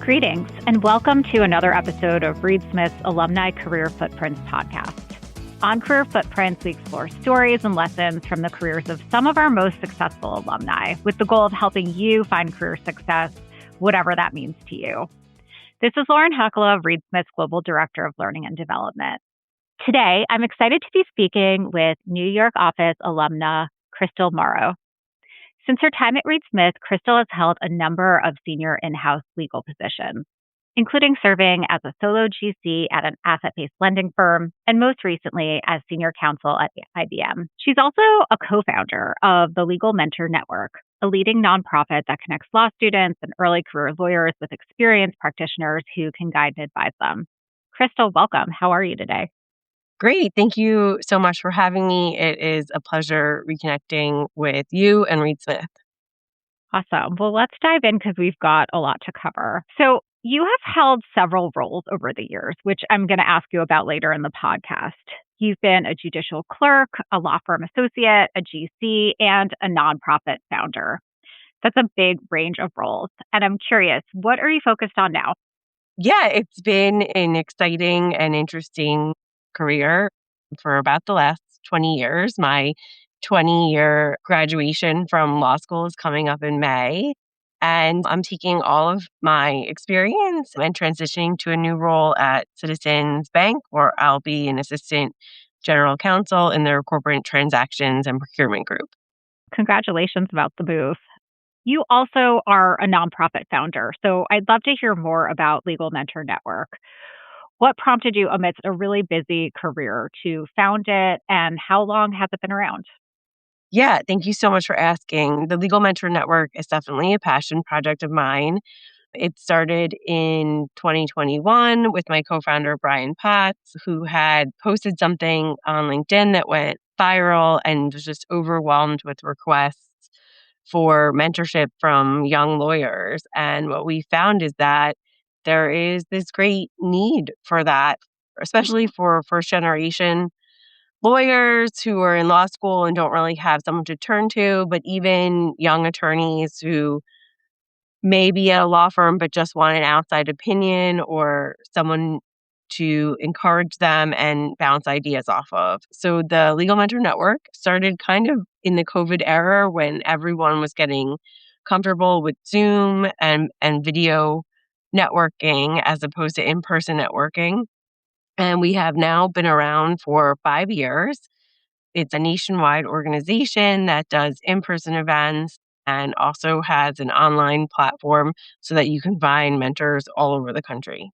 Greetings, and welcome to another episode of Reed Smith's Alumni Career Footprints podcast. On Career Footprints, we explore stories and lessons from the careers of some of our most successful alumni, with the goal of helping you find career success, whatever that means to you. This is Lauren Huckala, Reed Smith's Global Director of Learning and Development. Today, I'm excited to be speaking with New York office alumna Chrystal Mauro. Since her time at Reed Smith, Chrystal has held a number of senior in-house legal positions, including serving as a solo GC at an asset-based lending firm, and most recently as senior counsel at IBM. She's also a co-founder of the Legal Mentor Network, a leading nonprofit that connects law students and early career lawyers with experienced practitioners who can guide and advise them. Chrystal, welcome. How are you today? Great. Thank you so much for having me. It is a pleasure reconnecting with you and Reed Smith. Awesome. Well, let's dive in because we've got a lot to cover. So you have held several roles over the years, which I'm going to ask you about later in the podcast. You've been a judicial clerk, a law firm associate, a GC, and a nonprofit founder. That's a big range of roles. And I'm curious, what are you focused on now? Yeah, it's been an exciting and interesting career for about the last 20 years. My 20-year graduation from law school is coming up in May. And I'm taking all of my experience and transitioning to a new role at Citizens Bank, where I'll be an assistant general counsel in their corporate transactions and procurement group. Congratulations about the move. You also are a nonprofit founder, so I'd love to hear more about Legal Mentor Network. What prompted you amidst a really busy career to found it, and how long has it been around? Yeah, thank you so much for asking. The Legal Mentor Network is definitely a passion project of mine. It started in 2021 with my co-founder, Brian Potts, who had posted something on LinkedIn that went viral and was just overwhelmed with requests for mentorship from young lawyers. And what we found is that there is this great need for that, especially for first generation lawyers who are in law school and don't really have someone to turn to, but even young attorneys who may be at a law firm but just want an outside opinion or someone to encourage them and bounce ideas off of. So the Legal Mentor Network started kind of in the COVID era when everyone was getting comfortable with Zoom and video networking as opposed to in-person networking. And we have now been around for 5 years. It's a nationwide organization that does in-person events and also has an online platform so that you can find mentors all over the country.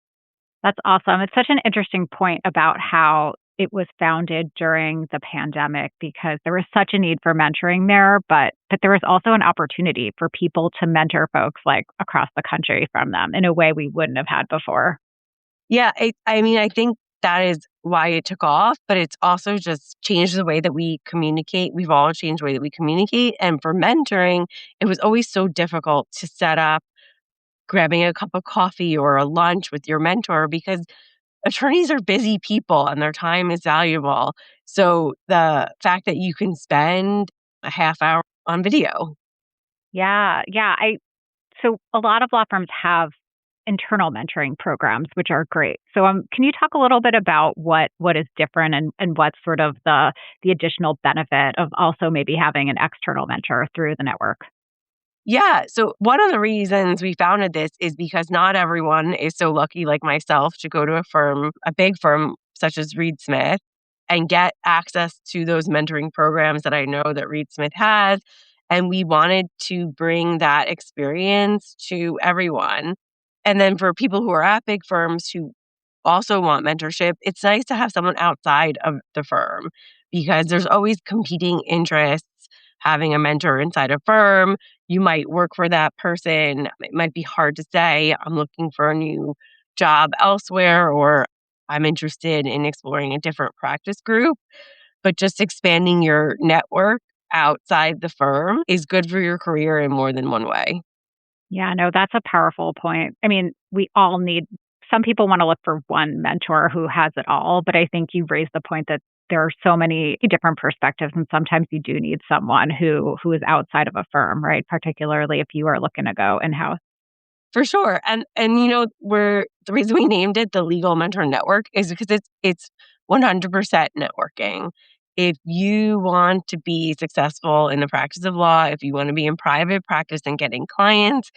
That's awesome. It's such an interesting point about how it was founded during the pandemic because there was such a need for mentoring there, but there was also an opportunity for people to mentor folks like across the country from them in a way we wouldn't have had before. Yeah, I think that is why it took off, but it's also just changed the way that we communicate. We've all changed the way that we communicate. And for mentoring, it was always so difficult to set up grabbing a cup of coffee or a lunch with your mentor because attorneys are busy people and their time is valuable. So the fact that you can spend a half hour on video. Yeah. So a lot of law firms have internal mentoring programs, which are great. So can you talk a little bit about what is different and what's sort of the additional benefit of also maybe having an external mentor through the network? Yeah. So one of the reasons we founded this is because not everyone is so lucky like myself to go to a big firm such as Reed Smith and get access to those mentoring programs that I know that Reed Smith has. And we wanted to bring that experience to everyone. And then for people who are at big firms who also want mentorship, it's nice to have someone outside of the firm because there's always competing interests. Having a mentor inside a firm, you might work for that person. It might be hard to say, I'm looking for a new job elsewhere, or I'm interested in exploring a different practice group. But just expanding your network outside the firm is good for your career in more than one way. Yeah, no, that's a powerful point. I mean, we all need, some people want to look for one mentor who has it all, but I think you raised the point that there are so many different perspectives, and sometimes you do need someone who is outside of a firm, right? Particularly if you are looking to go in-house. For sure. And we're the reason we named it the Legal Mentor Network is because it's 100% networking. If you want to be successful in the practice of law, if you want to be in private practice and getting clients,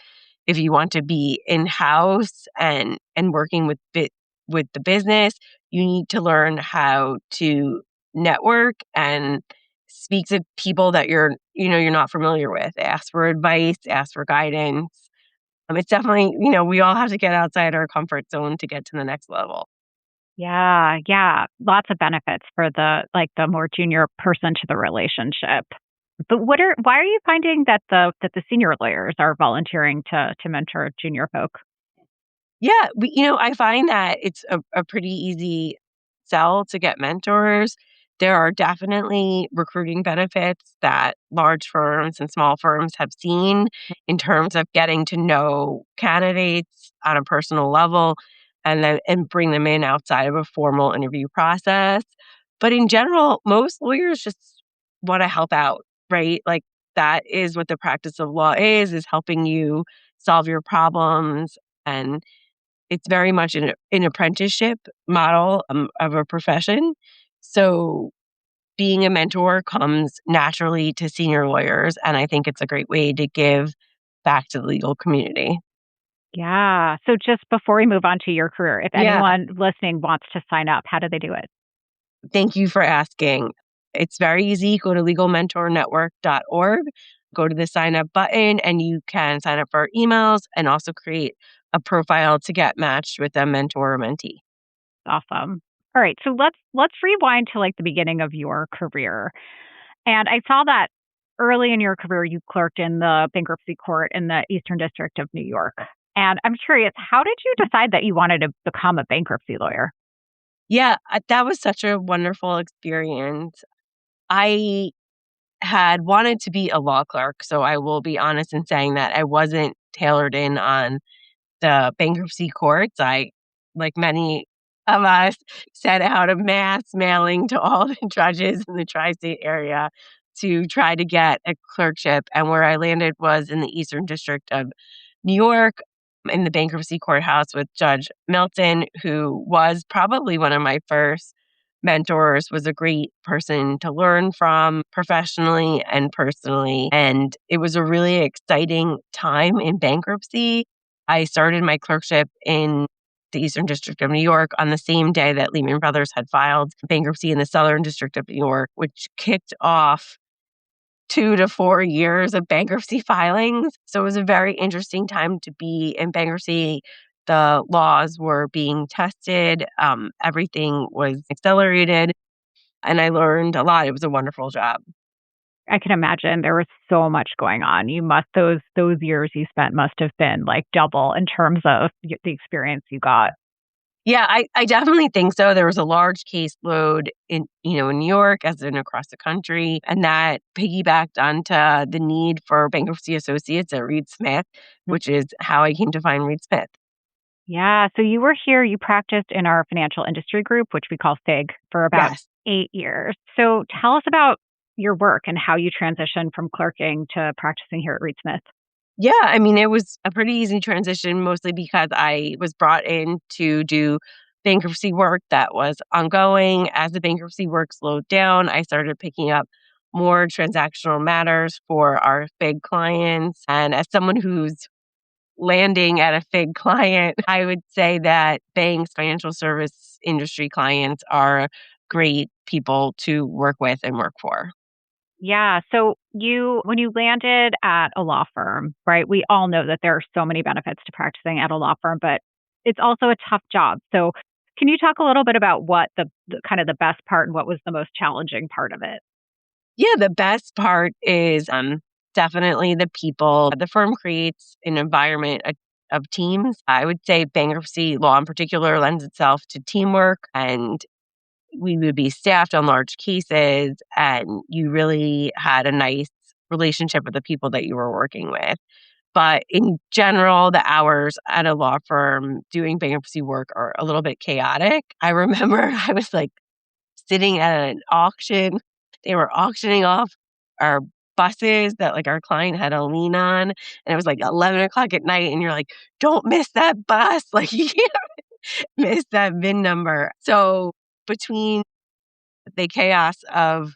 if you want to be in-house and working with the business, you need to learn how to network and speak to people that you're not familiar with. Ask for advice, ask for guidance. It's definitely, we all have to get outside our comfort zone to get to the next level. Yeah, yeah. Lots of benefits for the more junior person to the relationship. But why are you finding that the senior lawyers are volunteering to mentor junior folk? Yeah, I find that it's a pretty easy sell to get mentors. There are definitely recruiting benefits that large firms and small firms have seen in terms of getting to know candidates on a personal level and bring them in outside of a formal interview process. But in general, most lawyers just want to help out, right? Like that is what the practice of law is helping you solve your problems, and it's very much an apprenticeship model, of a profession. So being a mentor comes naturally to senior lawyers, and I think it's a great way to give back to the legal community. Yeah. So just before we move on to your career, if Yeah, anyone listening wants to sign up, how do they do it? thank you for asking. It's very easy. Go to legalmentornetwork.org, go to the sign up button, and you can sign up for our emails and also create a profile to get matched with a mentor or mentee. Awesome. All right. So let's rewind to like the beginning of your career. And I saw that early in your career you clerked in the bankruptcy court in the Eastern District of New York. And I'm curious, how did you decide that you wanted to become a bankruptcy lawyer? Yeah, that was such a wonderful experience. I had wanted to be a law clerk, so I will be honest in saying that I wasn't tailored in on the bankruptcy courts. I, like many of us, set out a mass mailing to all the judges in the tri-state area to try to get a clerkship, and where I landed was in the Eastern District of New York in the bankruptcy courthouse with Judge Milton, who was probably one of my first mentors, was a great person to learn from professionally and personally. And it was a really exciting time in bankruptcy. I started my clerkship in the Eastern District of New York on the same day that Lehman Brothers had filed bankruptcy in the Southern District of New York, which kicked off 2 to 4 years of bankruptcy filings. So it was a very interesting time to be in bankruptcy. The laws were being tested, everything was accelerated, and I learned a lot. It was a wonderful job. I can imagine there was so much going on. You must those years you spent must have been like double in terms of the experience you got. Yeah, I definitely think so. There was a large caseload in New York as in across the country, and that piggybacked onto the need for bankruptcy associates at Reed Smith, which is how I came to find Reed Smith. Yeah. So you were here, you practiced in our financial industry group, which we call FIG, for about Yes. 8 years. So tell us about your work and how you transitioned from clerking to practicing here at Reed Smith. Yeah, I mean, it was a pretty easy transition, mostly because I was brought in to do bankruptcy work that was ongoing. As the bankruptcy work slowed down, I started picking up more transactional matters for our big clients. And as someone who's landing at a big client, I would say that banks, financial service industry clients are great people to work with and work for. Yeah. So when you landed at a law firm, right? We all know that there are so many benefits to practicing at a law firm, but it's also a tough job. So can you talk a little bit about what the kind of the best part and what was the most challenging part of it? Yeah, the best part is definitely the people. The firm creates an environment of teams. I would say bankruptcy law in particular lends itself to teamwork, and we would be staffed on large cases, and you really had a nice relationship with the people that you were working with. But in general, the hours at a law firm doing bankruptcy work are a little bit chaotic. I remember I was like sitting at an auction. They were auctioning off our buses that like our client had a lien on, and it was like 11 o'clock at night, and you're like, don't miss that bus. Like you can't miss that VIN number. So between the chaos of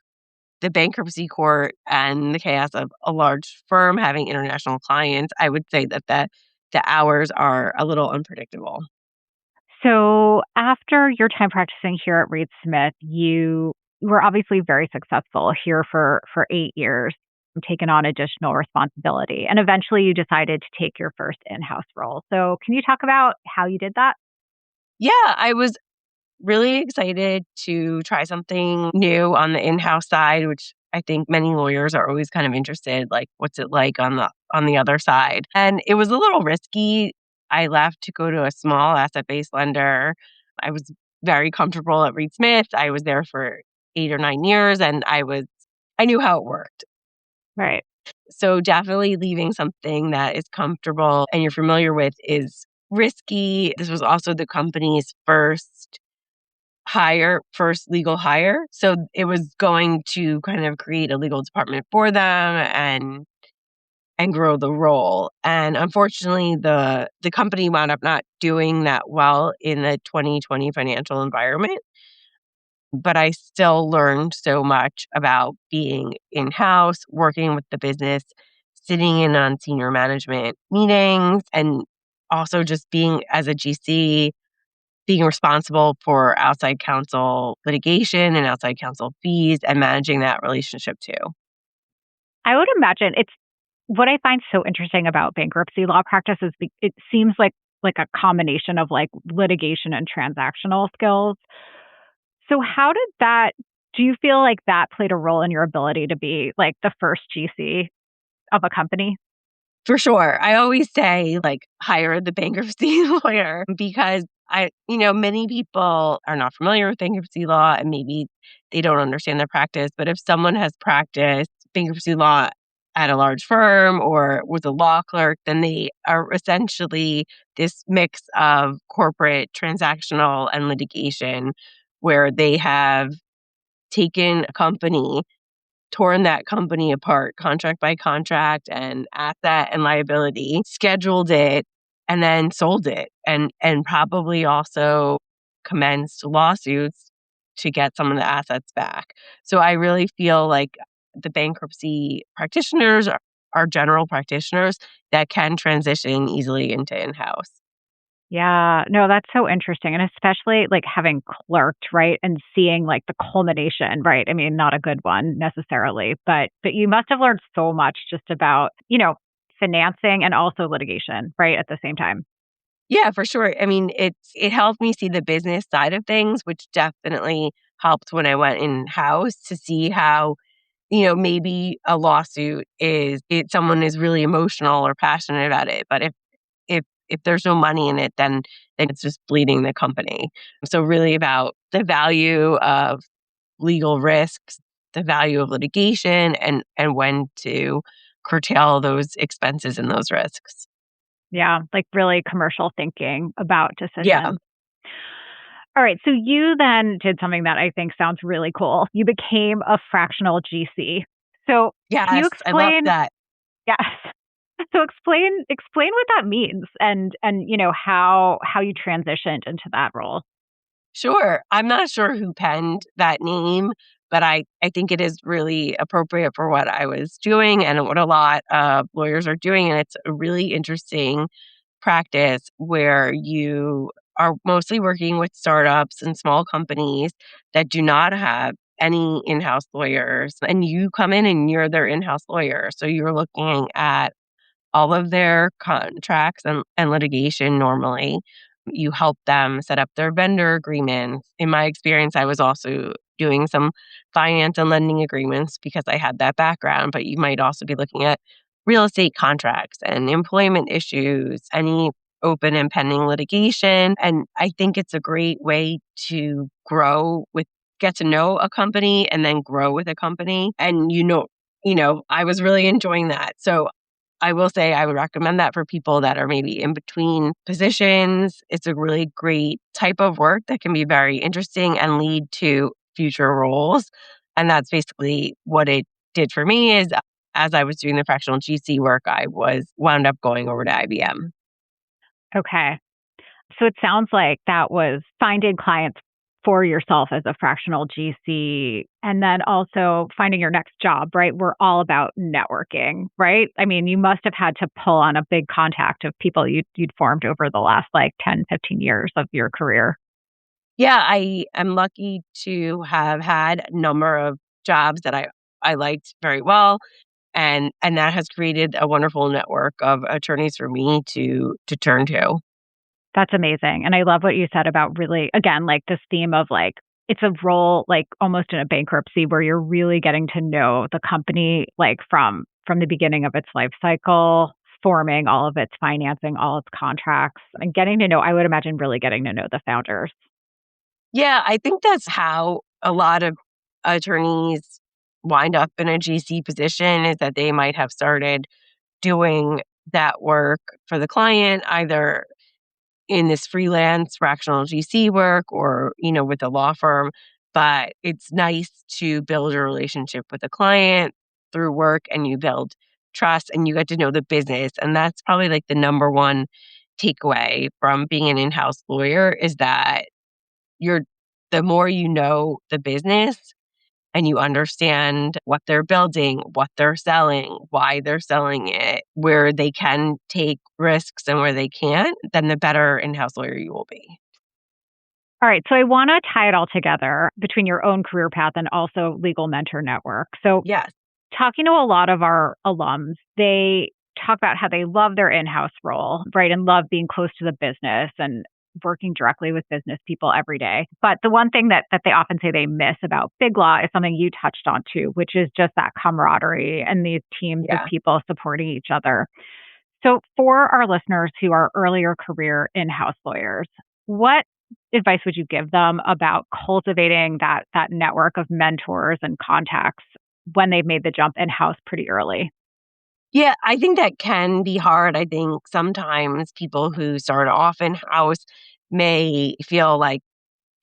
the bankruptcy court and the chaos of a large firm having international clients, I would say that the hours are a little unpredictable. So after your time practicing here at Reed Smith, you were obviously very successful here for 8 years, taking on additional responsibility, and eventually you decided to take your first in-house role. So can you talk about how you did that? Yeah, I was really excited to try something new on the in-house side, which I think many lawyers are always kind of interested, like what's it like on the other side. And it was a little risky. I left to go to a small asset-based lender. I was very comfortable at Reed Smith. I was there for 8 or 9 years, and I knew how it worked. Right. So definitely leaving something that is comfortable and you're familiar with is risky. This was also the company's first legal hire. So it was going to kind of create a legal department for them and grow the role. And unfortunately, the company wound up not doing that well in the 2020 financial environment. But I still learned so much about being in-house, working with the business, sitting in on senior management meetings, and also just being as a GC, being responsible for outside counsel litigation and outside counsel fees and managing that relationship too. I would imagine it's what I find so interesting about bankruptcy law practice is it seems like a combination of like litigation and transactional skills. So how did that do you feel like that played a role in your ability to be like the first GC of a company? For sure. I always say, like, hire the bankruptcy lawyer because many people are not familiar with bankruptcy law and maybe they don't understand the practice. But if someone has practiced bankruptcy law at a large firm or was a law clerk, then they are essentially this mix of corporate, transactional, and litigation where they have taken a company, torn that company apart contract by contract and asset and liability, scheduled it, and then sold it and probably also commenced lawsuits to get some of the assets back. So I really feel like the bankruptcy practitioners are general practitioners that can transition easily into in-house. Yeah, no, that's so interesting. And especially like having clerked, right? And seeing like the culmination, right? I mean, not a good one necessarily, but you must have learned so much just about, financing and also litigation, right? At the same time. Yeah, for sure. I mean, it helped me see the business side of things, which definitely helped when I went in-house to see how, maybe a lawsuit someone is really emotional or passionate about it. But if there's no money in it, then it's just bleeding the company. So really about the value of legal risks, the value of litigation, and when to curtail those expenses and those risks. Yeah, like really commercial thinking about Yeah. decisions. All right, so you then did something that I think sounds really cool. You became a fractional GC. So can you Yes, I love explain? that. Yes. So explain what that means and how you transitioned into that role. Sure. I'm not sure who penned that name, but I think it is really appropriate for what I was doing and what a lot of lawyers are doing. And it's a really interesting practice where you are mostly working with startups and small companies that do not have any in-house lawyers and you come in and you're their in-house lawyer. So you're looking at all of their contracts and litigation normally. You help them set up their vendor agreements. In my experience, I was also doing some finance and lending agreements because I had that background, but you might also be looking at real estate contracts and employment issues, any open and pending litigation. And I think it's a great way to get to know a company and then grow with a company. And I was really enjoying that. So I will say I would recommend that for people that are maybe in between positions. It's a really great type of work that can be very interesting and lead to future roles. And that's basically what it did for me is as I was doing the fractional GC work, I was wound up going over to IBM. Okay. So it sounds like that was finding clients for yourself as a fractional GC and then also finding your next job, right? We're all about networking, right? I mean, you must have had to pull on a big contact of people you'd formed over the last like 10, 15 years of your career. Yeah, I am lucky to have had a number of jobs that I liked very well, and that has created a wonderful network of attorneys for me to turn to. That's amazing. And I love what you said about really, again, like this theme of like, it's a role like almost in a bankruptcy where you're really getting to know the company like from the beginning of its life cycle, forming all of its financing, all its contracts, and getting to know, I would imagine really getting to know the founders. Yeah, I think that's how a lot of attorneys wind up in a GC position is that they might have started doing that work for the client, either in this freelance fractional GC work or, with a law firm. But it's nice to build a relationship with a client through work and you build trust and you get to know the business. And that's probably like the number one takeaway from being an in-house lawyer is that you're the more you know the business and you understand what they're building, what they're selling, why they're selling it, where they can take risks and where they can't, then the better in-house lawyer you will be. All right. So I want to tie it all together between your own career path and also Legal Mentor Network. So Yes. talking to a lot of our alums, they talk about how they love their in-house role, right? And love being close to the business and working directly with business people every day. But the one thing that they often say they miss about Big Law is something you touched on too, which is just that camaraderie and these teams of Yeah. people supporting each other. So for our listeners who are earlier career in-house lawyers, what advice would you give them about cultivating that network of mentors and contacts when they've made the jump in-house pretty early? Yeah, I think that can be hard. I think sometimes people who start off in-house may feel like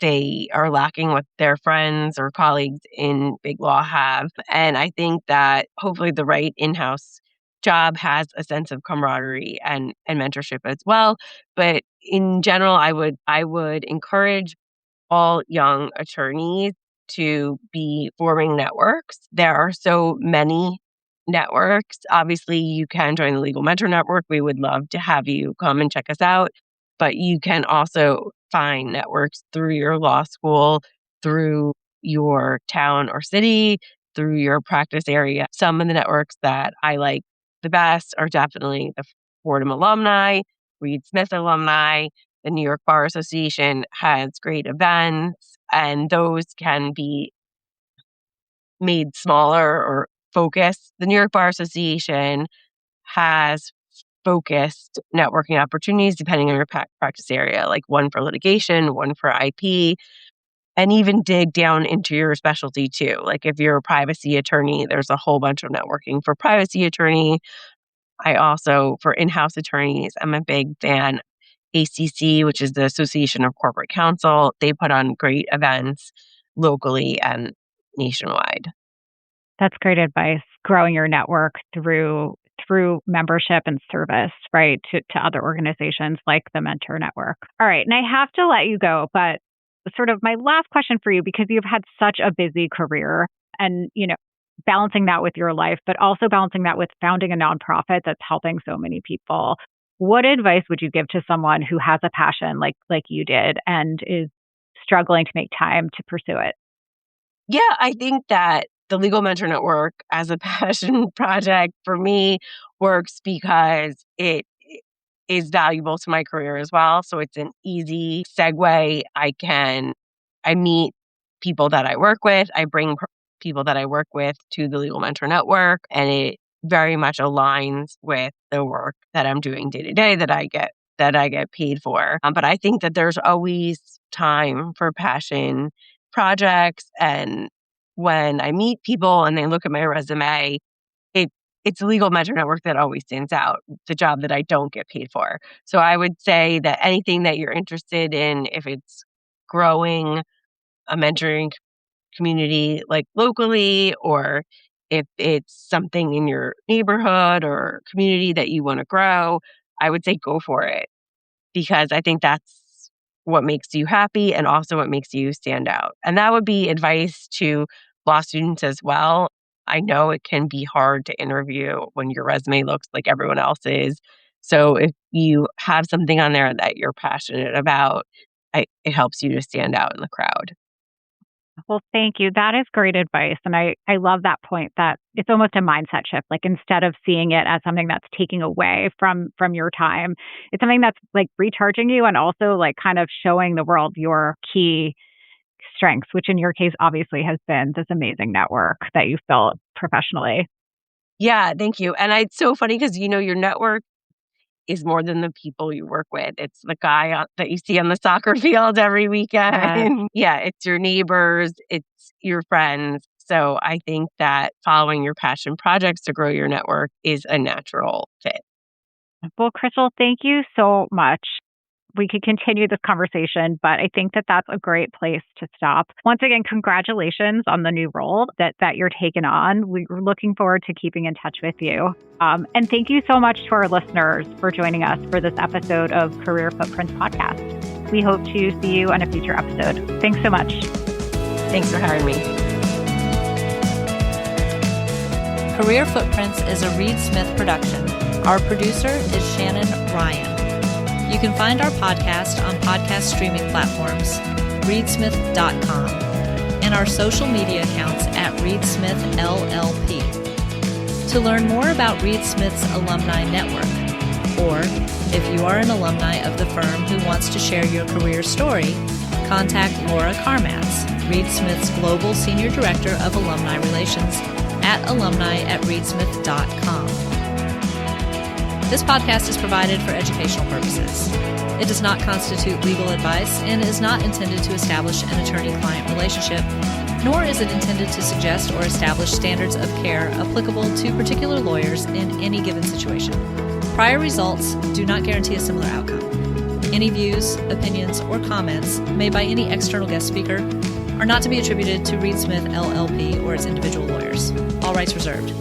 they are lacking what their friends or colleagues in big law have. And I think that hopefully the right in-house job has a sense of camaraderie and mentorship as well. But in general, I would encourage all young attorneys to be forming networks. There are so many networks. Obviously, you can join the Legal Mentor Network. We would love to have you come and check us out. But you can also find networks through your law school, through your town or city, through your practice area. Some of the networks that I like the best are definitely the Fordham alumni, Reed Smith alumni, the New York Bar Association has great events, and those can be made smaller or focused. The New York Bar Association has focused networking opportunities depending on your practice area, like one for litigation, one for IP, and even dig down into your specialty too. Like if you're a privacy attorney, there's a whole bunch of networking for privacy attorney. I also, for in-house attorneys, I'm a big fan. ACC, which is the Association of Corporate Counsel, they put on great events locally and nationwide. That's great advice. Growing your network through membership and service, right, to other organizations like the Mentor Network. All right, and I have to let you go, but sort of my last question for you, because you've had such a busy career and, balancing that with your life, but also balancing that with founding a nonprofit that's helping so many people. What advice would you give to someone who has a passion like you did and is struggling to make time to pursue it? Yeah, I think that the Legal Mentor Network as a passion project for me works because it is valuable to my career as well. So it's an easy segue. I meet people that I work with. I bring people that I work with to the Legal Mentor Network, and it very much aligns with the work that I'm doing day to day that I get paid for. But I think that there's always time for passion projects, and when I meet people and they look at my resume, it it's a Legal Mentor Network that always stands out, the job that I don't get paid for. So I would say that anything that you're interested in, if it's growing a mentoring community like locally, or If it's something in your neighborhood or community that you want to grow, I would say go for it, because I think that's what makes you happy and also what makes you stand out. And that would be advice to law students as well. I know it can be hard to interview when your resume looks like everyone else's. So if you have something on there that you're passionate about, it helps you to stand out in the crowd. Well, thank you. That is great advice. And I love that point that it's almost a mindset shift. Like instead of seeing it as something that's taking away from your time, it's something that's like recharging you and also like kind of showing the world your key strengths, which in your case obviously has been this amazing network that you've built professionally. Yeah, thank you. And it's so funny because, your network is more than the people you work with. It's the guy that you see on the soccer field every Yes. weekend. Yeah, it's your neighbors, it's your friends. So I think that following your passion projects to grow your network is a natural fit. Well, Chrystal, thank you so much. We could continue this conversation, but I think that that's a great place to stop. Once again, congratulations on the new role that you're taking on. We're looking forward to keeping in touch with you. And thank you so much to our listeners for joining us for this episode of Career Footprints Podcast. We hope to see you on a future episode. Thanks so much. Thanks for having me. Career Footprints is a Reed Smith production. Our producer is Shannon Ryan. You can find our podcast on podcast streaming platforms, reedsmith.com, and our social media accounts at reedsmithllp. To learn more about Reed Smith's alumni network, or if you are an alumni of the firm who wants to share your career story, contact Laura Carmatz, Reed Smith's Global Senior Director of Alumni Relations, at alumni@reedsmith.com. This podcast is provided for educational purposes. It does not constitute legal advice and is not intended to establish an attorney-client relationship, nor is it intended to suggest or establish standards of care applicable to particular lawyers in any given situation. Prior results do not guarantee a similar outcome. Any views, opinions, or comments made by any external guest speaker are not to be attributed to Reed Smith LLP or its individual lawyers. All rights reserved.